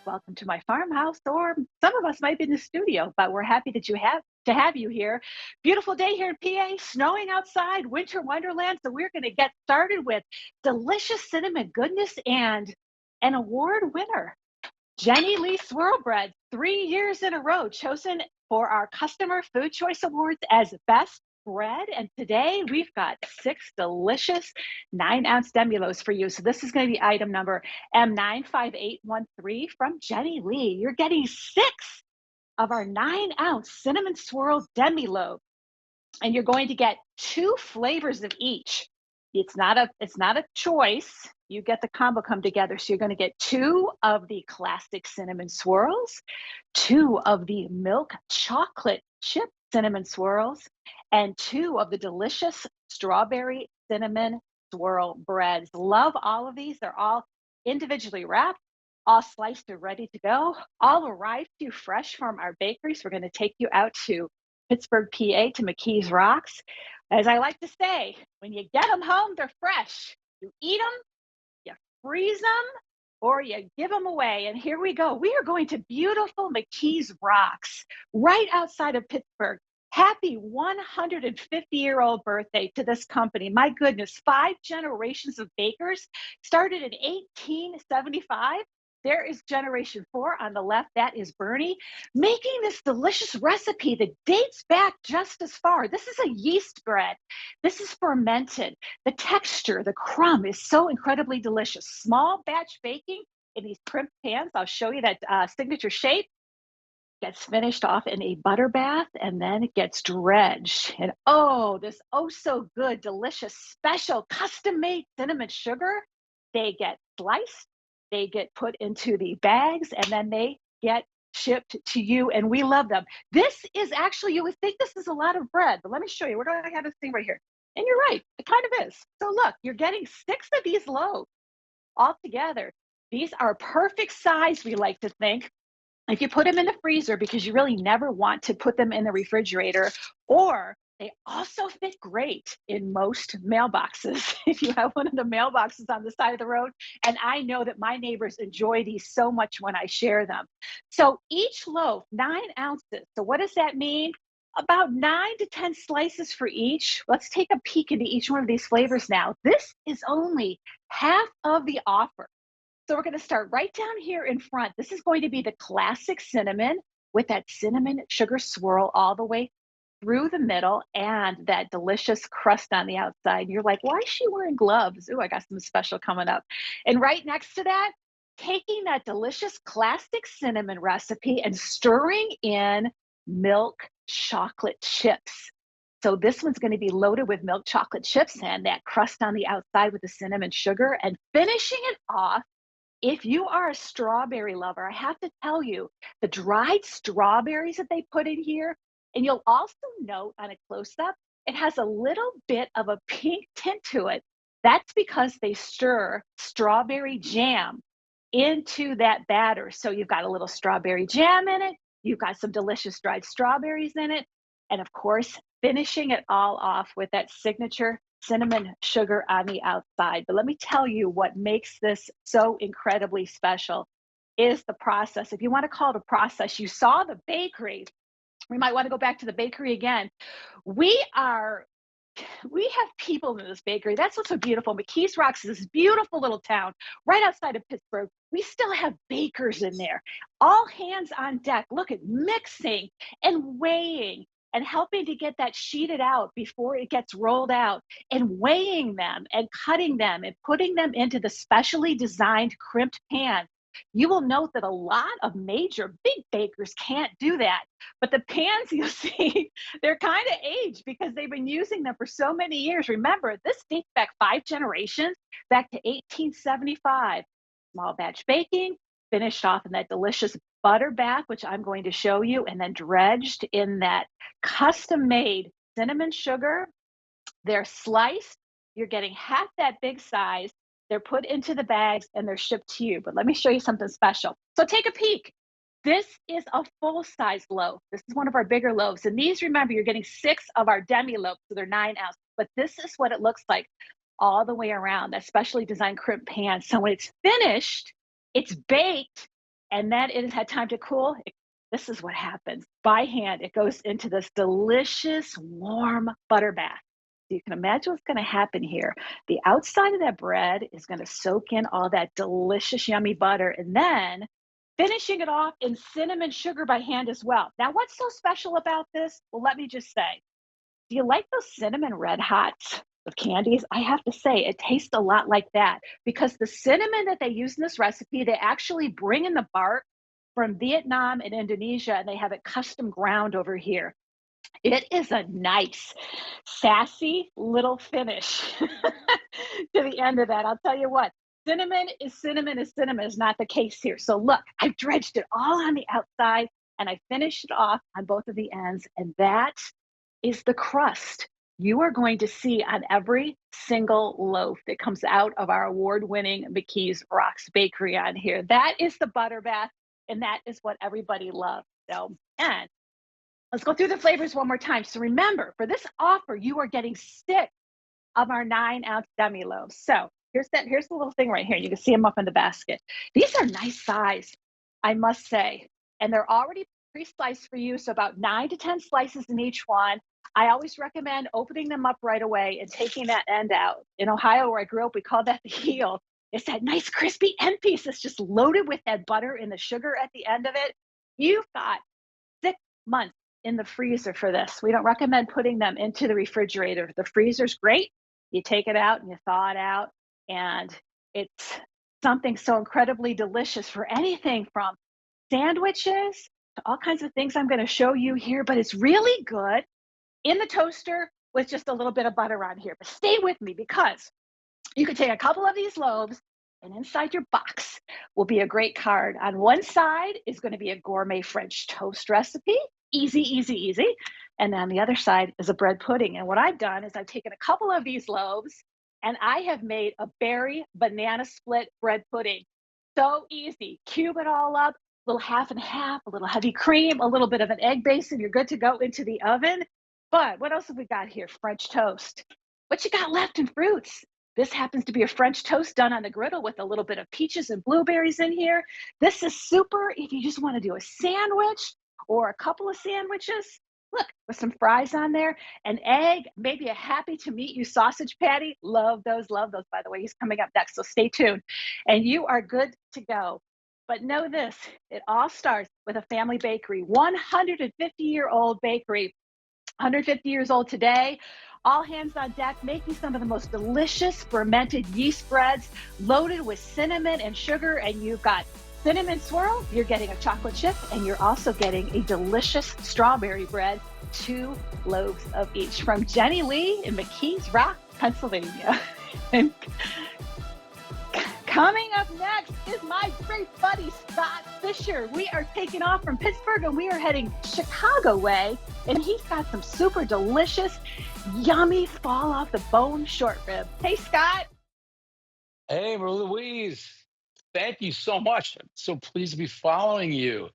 Welcome to my farmhouse, or some of us might be in the studio, but we're happy that you have you here. Beautiful day here in PA, snowing outside, winter wonderland. So we're going to get started with delicious cinnamon goodness and an award winner, Jenny Lee Swirl Bread, 3 years in a row, chosen for our Customer Food Choice Awards as Best Bread. And today we've got 6 delicious 9-ounce demi loaves for you. So this is going to be item number M95813 from Jenny Lee. You're getting 6 of our 9-ounce cinnamon swirl demi loaf, and you're going to get 2 flavors of each. It's not a choice. You get the combo come together. So you're going to get 2 of the classic cinnamon swirls, 2 of the milk chocolate chip cinnamon swirls, and 2 of the delicious strawberry cinnamon swirl breads. Love all of these. They're all individually wrapped, all sliced and ready to go, all arrived to you fresh from our bakeries. We're going to take you out to Pittsburgh, PA, to McKees Rocks. As I like to say, when you get them home, they're fresh. You eat them, you freeze them, or you give them away. And here we go. We are going to beautiful McKees Rocks right outside of Pittsburgh. Happy 150-year-old birthday to this company. My goodness, 5 generations of bakers, started in 1875. There is generation 4 on the left. That is Bernie, making this delicious recipe that dates back just as far. This is a yeast bread. This is fermented. The texture, the crumb is so incredibly delicious. Small batch baking in these crimp pans. I'll show you that signature shape. Gets finished off in a butter bath, and then it gets dredged. And oh, this oh so good, delicious, special, custom-made cinnamon sugar. They get sliced, they get put into the bags, and then they get shipped to you, and we love them. This is actually, you would think this is a lot of bread, but let me show you. Where do I have this thing right here? And you're right, it kind of is. So look, you're getting 6 of these loaves all together. These are perfect size, we like to think. If you put them in the freezer, because you really never want to put them in the refrigerator, or they also fit great in most mailboxes. If you have one of the mailboxes on the side of the road, and I know that my neighbors enjoy these so much when I share them. So each loaf, 9 ounces. So what does that mean? About 9 to 10 slices for each. Let's take a peek into each one of these flavors now. This is only half of the offer. So we're going to start right down here in front. This is going to be the classic cinnamon with that cinnamon sugar swirl all the way through the middle and that delicious crust on the outside. You're like, why is she wearing gloves? Ooh, I got something special coming up. And right next to that, taking that delicious classic cinnamon recipe and stirring in milk chocolate chips. So this one's going to be loaded with milk chocolate chips and that crust on the outside with the cinnamon sugar, and finishing it off. If you are a strawberry lover, I have to tell you, the dried strawberries that they put in here, and you'll also note on a close-up, it has a little bit of a pink tint to it. That's because they stir strawberry jam into that batter. So you've got a little strawberry jam in it, you've got some delicious dried strawberries in it, and of course, finishing it all off with that signature cinnamon sugar on the outside. But let me tell you what makes this so incredibly special is the process. If you want to call it a process, you saw the bakery. We might want to go back to the bakery again. We are we have people in this bakery. That's what's so beautiful. McKees Rocks is this beautiful little town right outside of Pittsburgh. We still have bakers in there. All hands on deck. Look at mixing and weighing and helping to get that sheeted out before it gets rolled out, and weighing them and cutting them and putting them into the specially designed crimped pan. You will note that a lot of major big bakers can't do that. But the pans you see, they're kind of aged because they've been using them for so many years. Remember, this dates back 5 generations, back to 1875. Small batch baking, finished off in that delicious butter bath, which I'm going to show you, and then dredged in that custom made cinnamon sugar. They're sliced. You're getting half that big size. They're put into the bags and they're shipped to you. But let me show you something special. So take a peek. This is a full-size loaf. This is one of our bigger loaves. And these, remember, you're getting 6 of our demi loaves, so they're 9 ounces. But this is what it looks like all the way around, that specially designed crimp pan. So when it's finished, it's baked, and then it has had time to cool. This is what happens. By hand, it goes into this delicious warm butter bath. So you can imagine what's going to happen here. The outside of that bread is going to soak in all that delicious, yummy butter, and then finishing it off in cinnamon sugar by hand as well. Now, what's so special about this? Well, let me just say, do you like those cinnamon red hots with candies? I have to say, it tastes a lot like that because the cinnamon that they use in this recipe, they actually bring in the bark from Vietnam and Indonesia, and they have it custom ground over here. It is a nice, sassy little finish to the end of that. I'll tell you what, cinnamon is cinnamon is not the case here. So look, I've dredged it all on the outside and I finished it off on both of the ends. And that is the crust you are going to see on every single loaf that comes out of our award-winning McKee's Rocks Bakery on here. That is the butter bath, and that is what everybody loves. So, and let's go through the flavors one more time. So remember, for this offer, you are getting 6 of our 9-ounce demi loaves. So here's the little thing right here. You can see them up in the basket. These are nice size, I must say, and they're already pre-sliced for you. So about 9 to 10 slices in each one. I always recommend opening them up right away and taking that end out. In Ohio, where I grew up, we called that the heel. It's that nice crispy end piece that's just loaded with that butter and the sugar at the end of it. You've got 6 months in the freezer for this. We don't recommend putting them into the refrigerator. The freezer's great. You take it out and you thaw it out, and it's something so incredibly delicious for anything from sandwiches to all kinds of things I'm going to show you here, but it's really good in the toaster with just a little bit of butter on here. But stay with me because you could take a couple of these loaves and inside your box will be a great card. On one side is going to be a gourmet French toast recipe. Easy, easy, easy. And on the other side is a bread pudding. And what I've done is I've taken a couple of these loaves and I have made a berry banana split bread pudding. So easy. Cube it all up, a little half and half, a little heavy cream, a little bit of an egg base, and you're good to go into the oven. But what else have we got here? French toast. What you got left in fruits? This happens to be a French toast done on the griddle with a little bit of peaches and blueberries in here. This is super if you just want to do a sandwich or a couple of sandwiches. Look, with some fries on there, an egg, maybe a happy to meet you sausage patty. Love those, love those. By the way, he's coming up next, so stay tuned. And you are good to go. But know this, it all starts with a family bakery, 150-year-old bakery. 150 years old today, all hands on deck, making some of the most delicious fermented yeast breads loaded with cinnamon and sugar. And you've got cinnamon swirl, you're getting a chocolate chip, and you're also getting a delicious strawberry bread, 2 loaves of each from Jenny Lee in McKees Rock, Pennsylvania. And coming up next is my great buddy, Scott Fisher. We are taking off from Pittsburgh and we are heading Chicago way. And he's got some super delicious, yummy, fall off the bone short rib. Hey, Scott. Hey, Louise. Thank you so much. I'm so pleased to be following you.